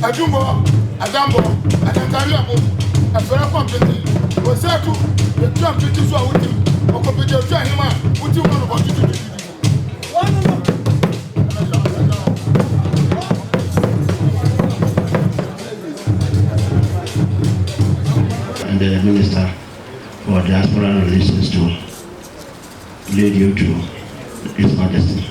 Ajumbo, Adambo, Adangariabo, a fair company, was there to the Trump to do so with him, or compete your China, what you want to do. And the Minister for Diaspora Relations to lead you to His Majesty.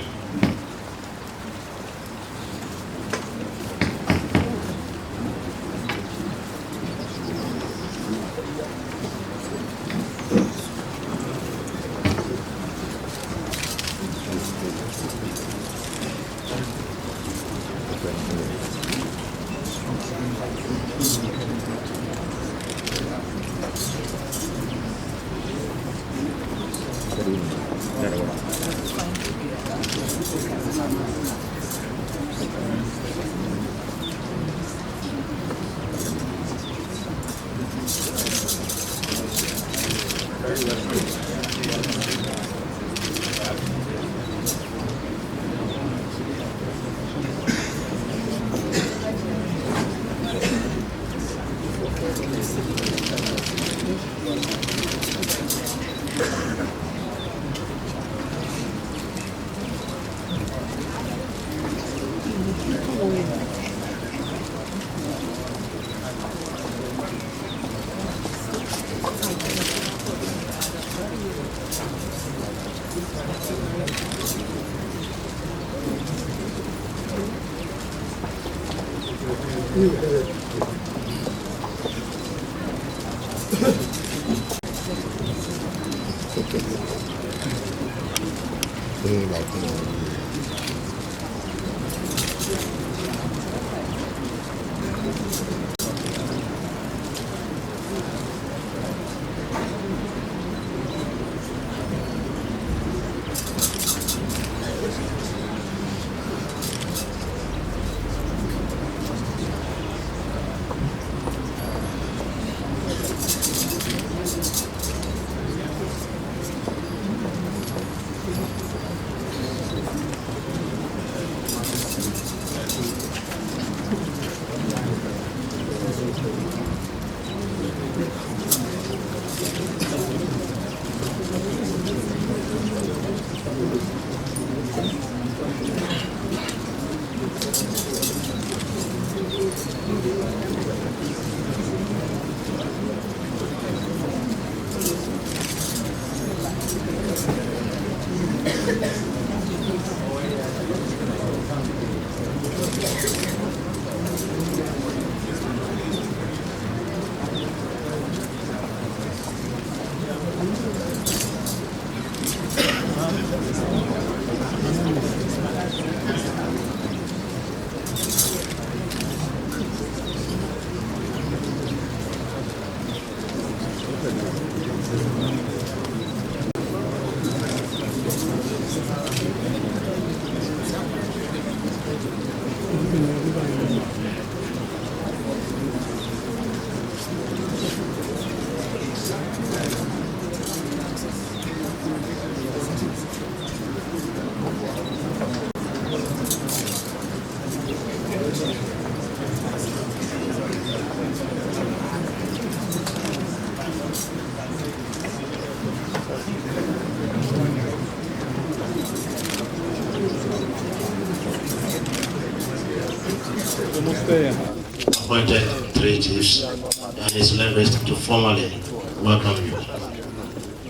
Appointed three chiefs and his language to formally welcome you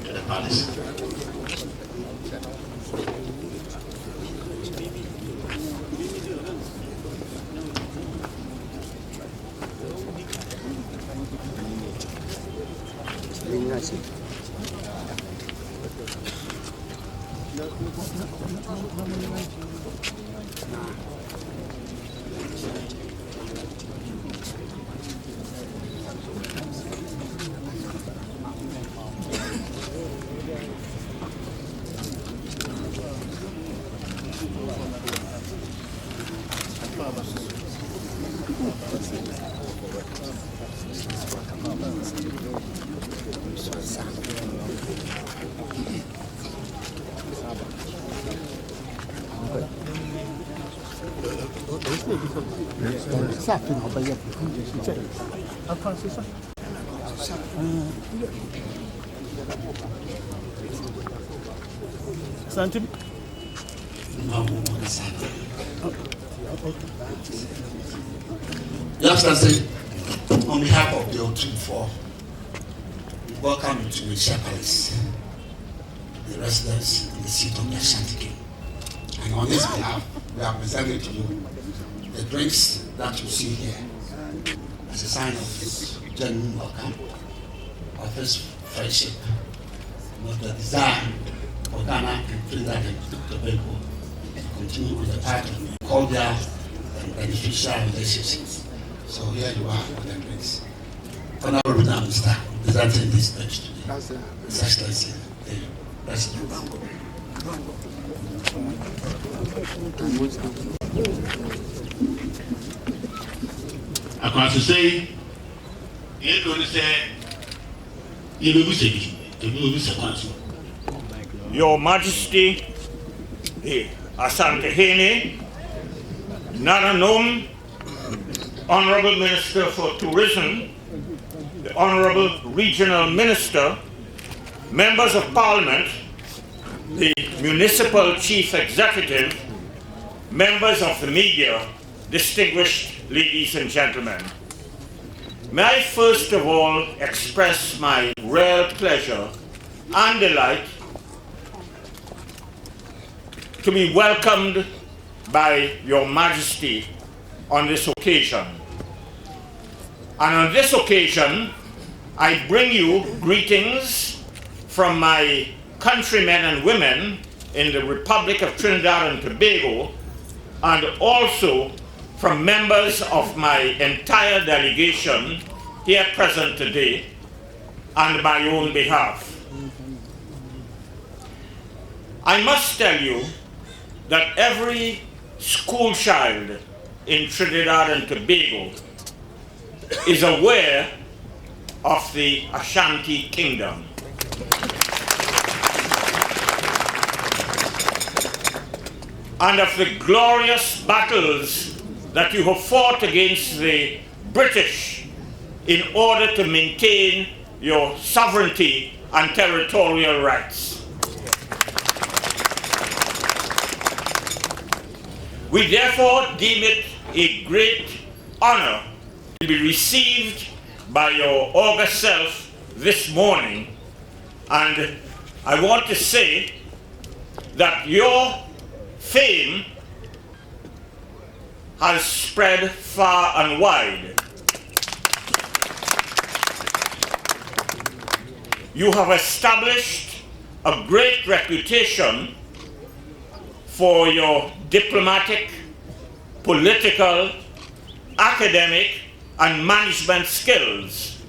to the palace. Asante. Your Excellency, on behalf of the Otumfuo, we welcome you to Manhyia Palace, the residence in the seat of the Ashanti King. And on his behalf, we are presenting to you the drinks that you see here as a sign of his genuine welcome, of his friendship, and of the desire for Ghana and Trinidad and Tobago to continue with the path of cordial and beneficial relationships. So here you are with the drinks. Honorable Minister, presenting this speech today. His Excellency, the President. I can say, you don't say, you will say, you will say, Your Majesty, the Asante Nananum, Honorable Minister for Tourism, the Honorable Regional Minister, Members of Parliament, the Municipal Chief Executive, members of the media, distinguished ladies and gentlemen. May I first of all express my real pleasure and delight to be welcomed by Your Majesty on this occasion. And on this occasion, I bring you greetings from my countrymen and women in the Republic of Trinidad and Tobago, and also from members of my entire delegation here present today, and my own behalf. I must tell you that every school child in Trinidad and Tobago is aware of the Ashanti Kingdom. And of the glorious battles that you have fought against the British in order to maintain your sovereignty and territorial rights. We therefore deem it a great honor to be received by your august self this morning, and I want to say that your fame has spread far and wide. You have established a great reputation for your diplomatic, political, academic, and management skills.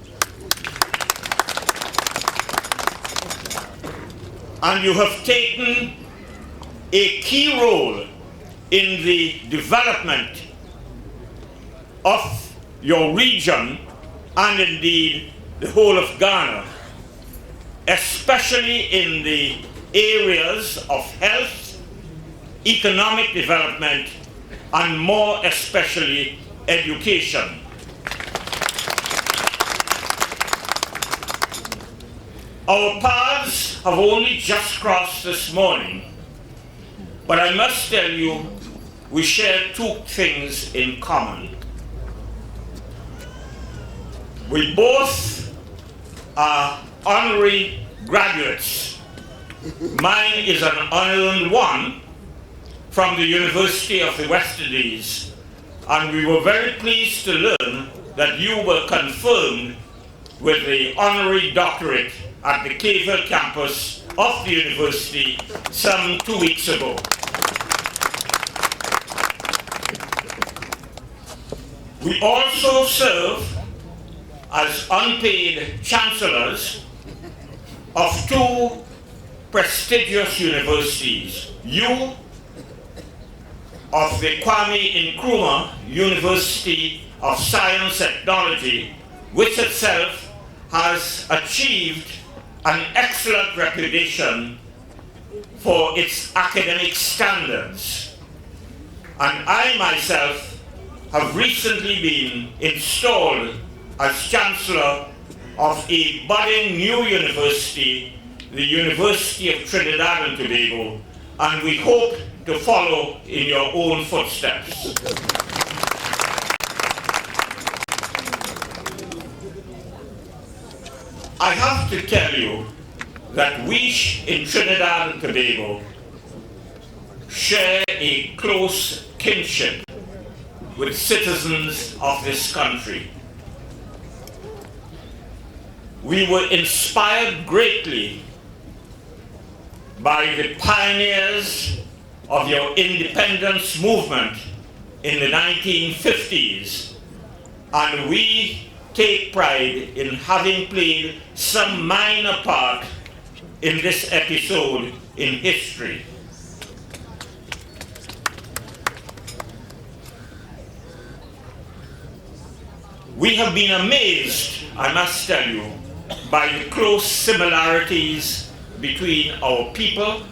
And you have taken a key role in the development of your region and indeed the whole of Ghana, especially in the areas of health, economic development, and more especially education. Our paths have only just crossed this morning, but I must tell you, we share two things in common. We both are honorary graduates. Mine is an honorary one from the University of the West Indies, and we were very pleased to learn that you were confirmed with the honorary doctorate at the Cavell campus of the university some 2 weeks ago. We also serve as unpaid chancellors of two prestigious universities. You of the Kwame Nkrumah University of Science and Technology, which itself has achieved an excellent reputation for its academic standards. And I myself have recently been installed as Chancellor of a budding new university, the University of Trinidad and Tobago, and we hope to follow in your own footsteps. I have to tell you that we in Trinidad and Tobago share a close kinship with citizens of this country. We were inspired greatly by the pioneers of your independence movement in the 1950s, and we take pride in having played some minor part in this episode in history. We have been amazed, I must tell you, by the close similarities between our people,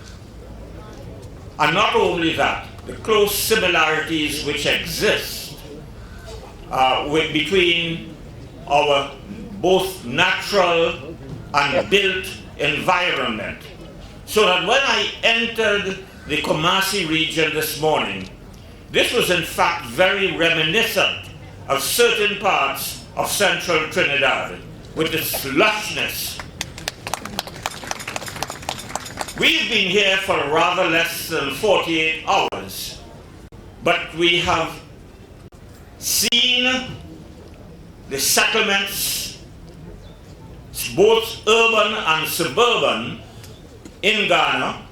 and not only that, the close similarities which exist between our both natural and built environment. So that when I entered the Kumasi region this morning, this was in fact very reminiscent of certain parts of central Trinidad with its lushness. We've been here for rather less than 48 hours, but we have seen the settlements, both urban and suburban, in Ghana.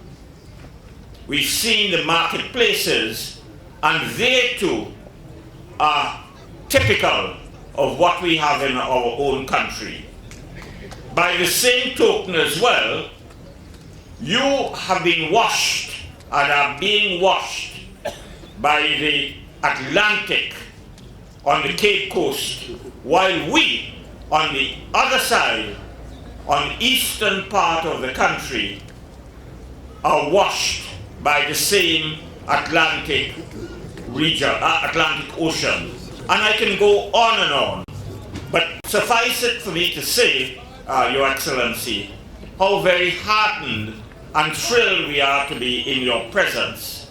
We've seen the marketplaces, and they too are typical of what we have in our own country. By the same token as well, you have been washed and are being washed by the Atlantic on the Cape Coast, while we, on the other side, on the eastern part of the country, are washed by the same Atlantic region, Atlantic Ocean. And I can go on and on. But suffice it for me to say, Your Excellency, how very heartened and thrilled we are to be in your presence.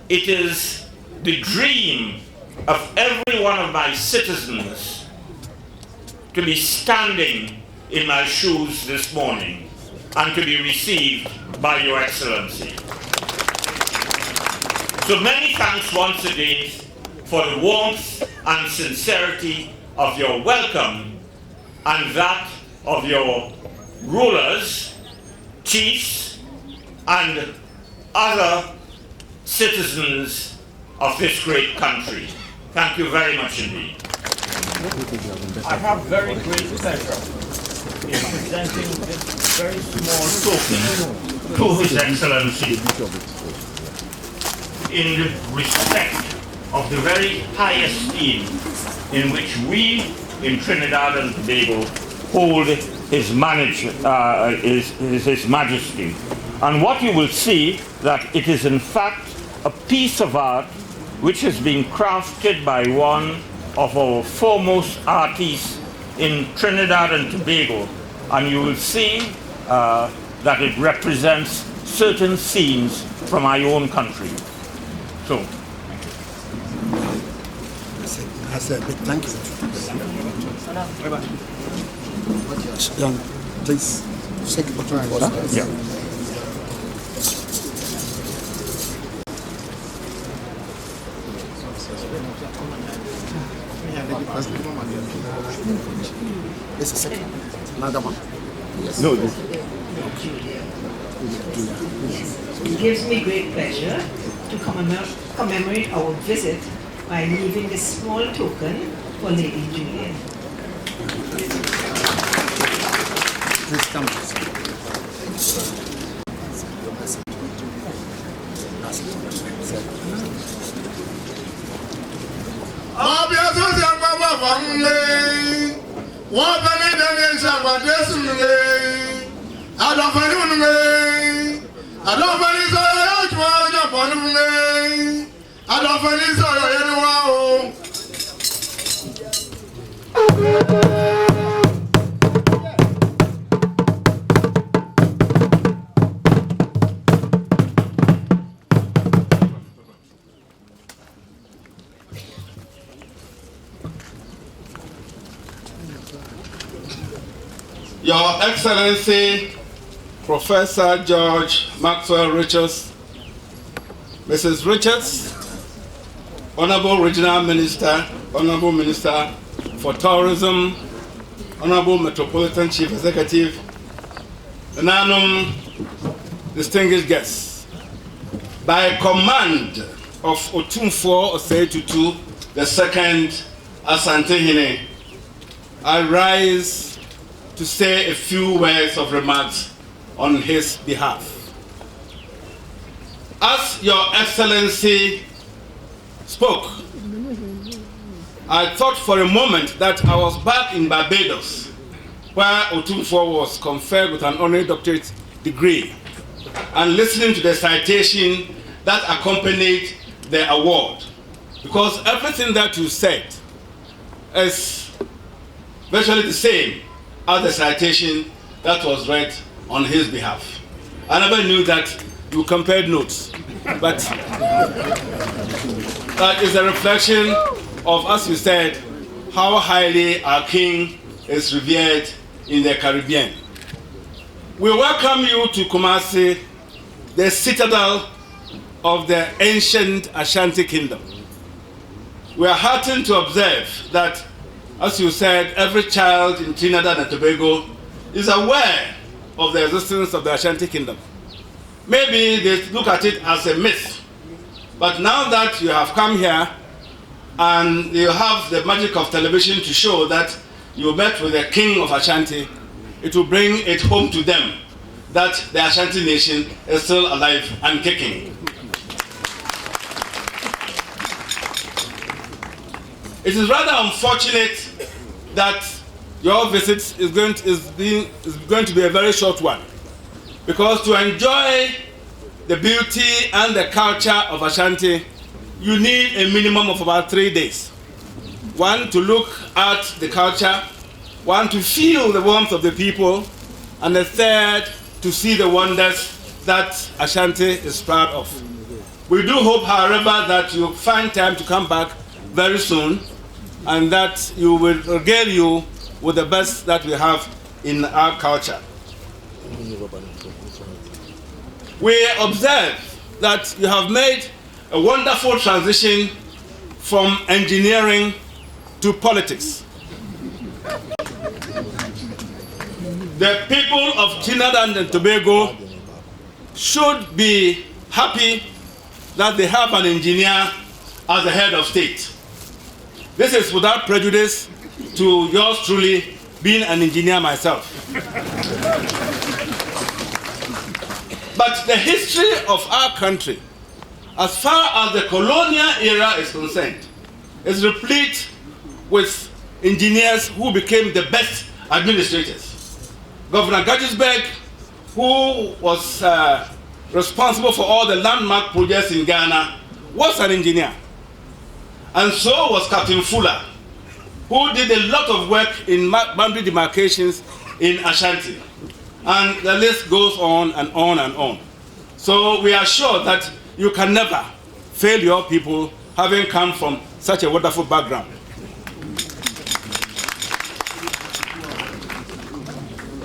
It is the dream of every one of my citizens to be standing in my shoes this morning and to be received by Your Excellency. So many thanks once again for the warmth and sincerity of your welcome and that of your rulers, chiefs, and other citizens of this great country. Thank you very much indeed. I have very great pleasure in presenting this very small token to His Excellency in respect of the very high esteem in which we in Trinidad and Tobago hold His Majesty. And what you will see that it is in fact a piece of art which has been crafted by one of our foremost artists in Trinidad and Tobago, and you will see that it represents certain scenes from my own country. So, I said big thank you. Young, please take a picture for us. yeah. This is second. Another one. Yes. No. It gives me great pleasure to commemorate our visit by leaving this small token for Lady Julian. Please come. Your Excellency, Professor George Maxwell Richards, Mrs. Richards, Honorable Regional Minister, Honorable Minister for Tourism, Honorable Metropolitan Chief Executive, Nanum, distinguished guests. By command of Otumfuo Osei the second Asante Hine, I rise to say a few words of remarks on his behalf. As Your Excellency spoke, I thought for a moment that I was back in Barbados, where Otumfuo was conferred with an honorary doctorate degree, and listening to the citation that accompanied the award, because everything that you said is virtually the same as the citation that was read on his behalf. I never knew that you compared notes, but that is a reflection of, as you said, how highly our king is revered in the Caribbean. We welcome you to Kumasi, the citadel of the ancient Ashanti kingdom. We are heartened to observe that, as you said, every child in Trinidad and Tobago is aware of the existence of the Ashanti kingdom. Maybe they look at it as a myth, but now that you have come here and you have the magic of television to show that you met with the king of Ashanti, it will bring it home to them that the Ashanti nation is still alive and kicking. It is rather unfortunate that your visit is going to be a very short one, because to enjoy the beauty and the culture of Ashanti, you need a minimum of about 3 days. One, to look at the culture, one, to feel the warmth of the people, and the third, to see the wonders that Ashanti is proud of. We do hope, however, that you find time to come back very soon, and that you will regale you with the best that we have in our culture. We observe that you have made a wonderful transition from engineering to politics. The people of Trinidad and Tobago should be happy that they have an engineer as the head of state. This is without prejudice to yours truly being an engineer myself. But the history of our country, as far as the colonial era is concerned, is replete with engineers who became the best administrators. Governor Gadgisberg, who was responsible for all the landmark projects in Ghana, was an engineer. And so was Captain Fuller, who did a lot of work in boundary demarcations in Ashanti. And the list goes on and on and on. So we are sure that you can never fail your people, having come from such a wonderful background.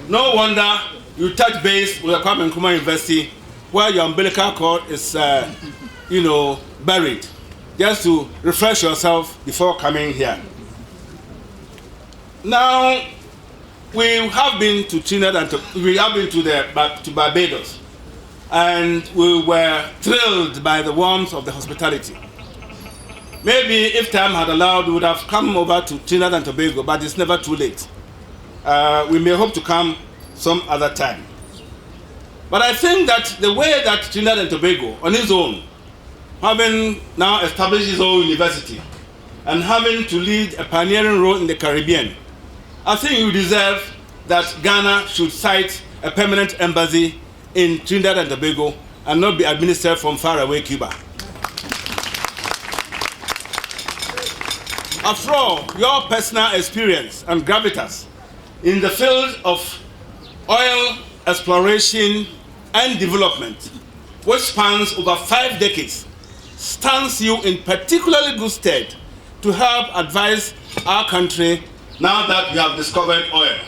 No wonder you touch base with the Kwame Nkrumah University, where your umbilical cord is, buried, just to refresh yourself before coming here. Now, we have been to Trinidad and we have been to Barbados, and we were thrilled by the warmth of the hospitality. Maybe if time had allowed, we would have come over to Trinidad and Tobago, but it's never too late. We may hope to come some other time. But I think that the way that Trinidad and Tobago, on its own, having now established its own university, and having to lead a pioneering role in the Caribbean, I think you deserve that Ghana should cite a permanent embassy in Trinidad and Tobago and not be administered from faraway Cuba. After all, your personal experience and gravitas in the field of oil exploration and development, which spans over 5 decades, stands you in particularly good stead to help advise our country now that we have discovered oil.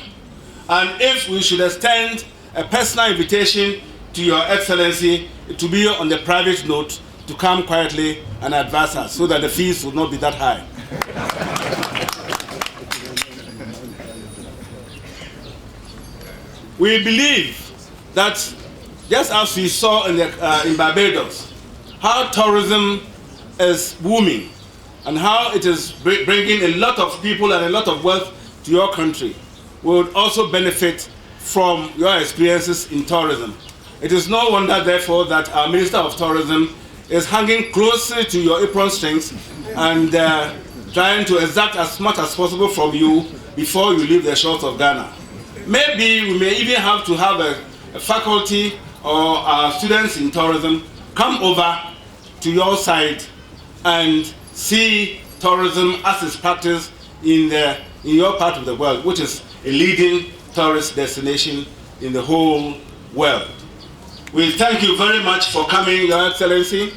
And if we should extend a personal invitation to Your Excellency to be on the private note to come quietly and advise us so that the fees will not be that high. We believe that just as we saw in Barbados, how tourism is booming and how it is bringing a lot of people and a lot of wealth to your country, we would also benefit from your experiences in tourism. It is no wonder, therefore, that our Minister of Tourism is hanging closely to your apron strings and trying to exact as much as possible from you before you leave the shores of Ghana. Maybe we may even have to have a faculty or our students in tourism come over to your side and see tourism as it's practiced in your part of the world, which is a leading tourist destination in the whole world. We thank you very much for coming, Your Excellency.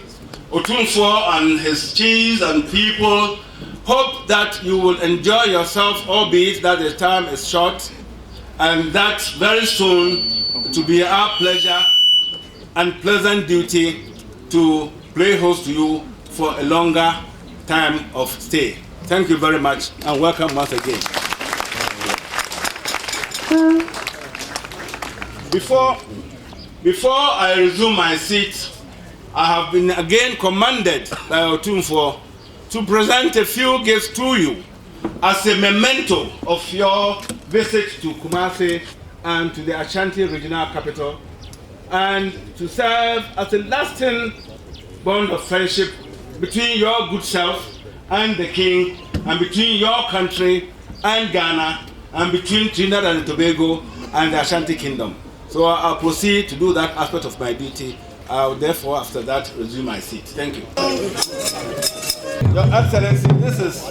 Otumfuo and his chiefs and people hope that you will enjoy yourself, albeit that the time is short, and that very soon to be our pleasure and pleasant duty to play host to you for a longer time of stay. Thank you very much and welcome once again. Before I resume my seat, I have been again commanded by Otumfuo to present a few gifts to you as a memento of your visit to Kumasi and to the Ashanti regional capital, and to serve as a lasting bond of friendship between your good self and the king, and between your country and Ghana, and between Trinidad and Tobago and the Ashanti kingdom. So I'll proceed to do that aspect of my duty. I'll therefore, after that, resume my seat. Thank you. Your Excellency, this is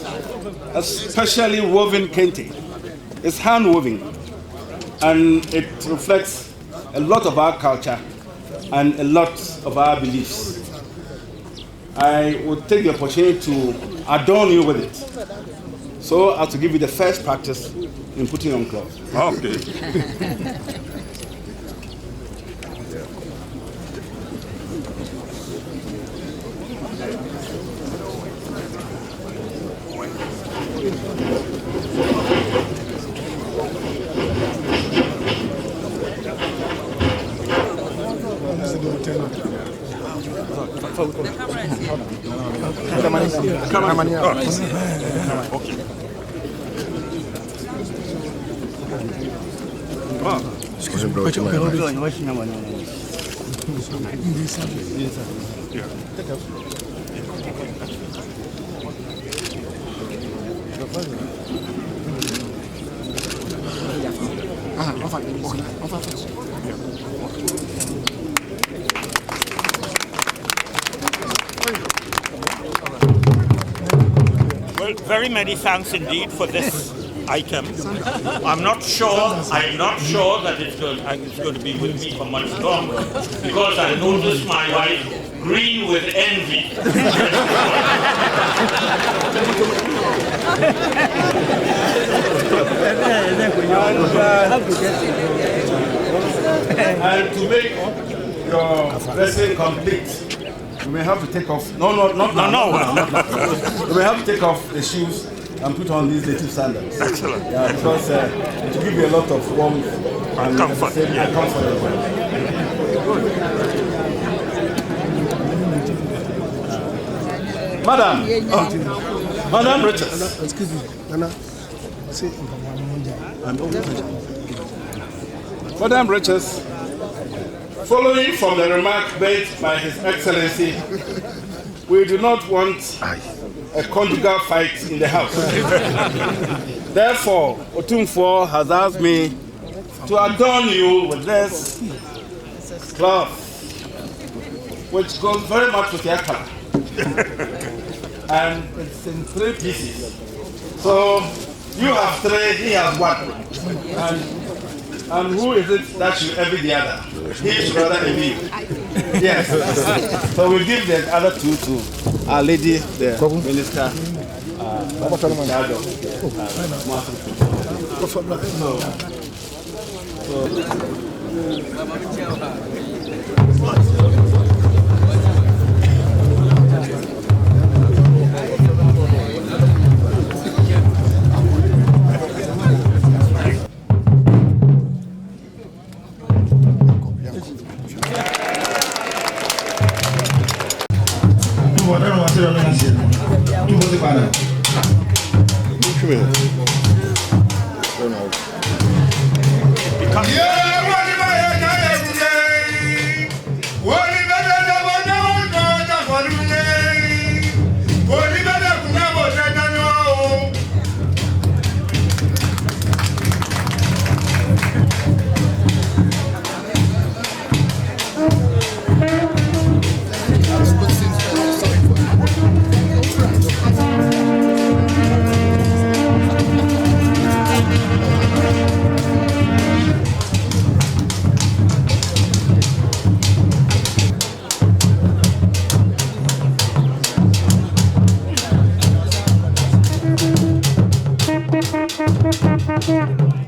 a specially woven kente. It's hand woven, and it reflects a lot of our culture and a lot of our beliefs. I would take the opportunity to adorn you with it, so as to give you the first practice in putting on clothes. Okay. Well, very many thanks indeed for this item. I'm not sure that it's going to be with me for much longer, because I noticed my wife green with envy. And to make your blessing complete, you may have to take off. No. You may have to take off the shoes and put on these native sandals. Excellent. Yeah, because it will give you a lot of warmth and comfort. And comfort as well. Madam Richards. Excuse me, Nana. Madam Richards, following from the remark made by His Excellency, we do not want a conjugal fight in the house. Therefore, Otumfuo has asked me to adorn you with this cloth, which goes very much with your color. And it's in 3 pieces. So you have 3, he has 1. And who is it that should envy the other? He should rather envy you. Yes. So we give the other 2 to our lady, the minister. Thank you.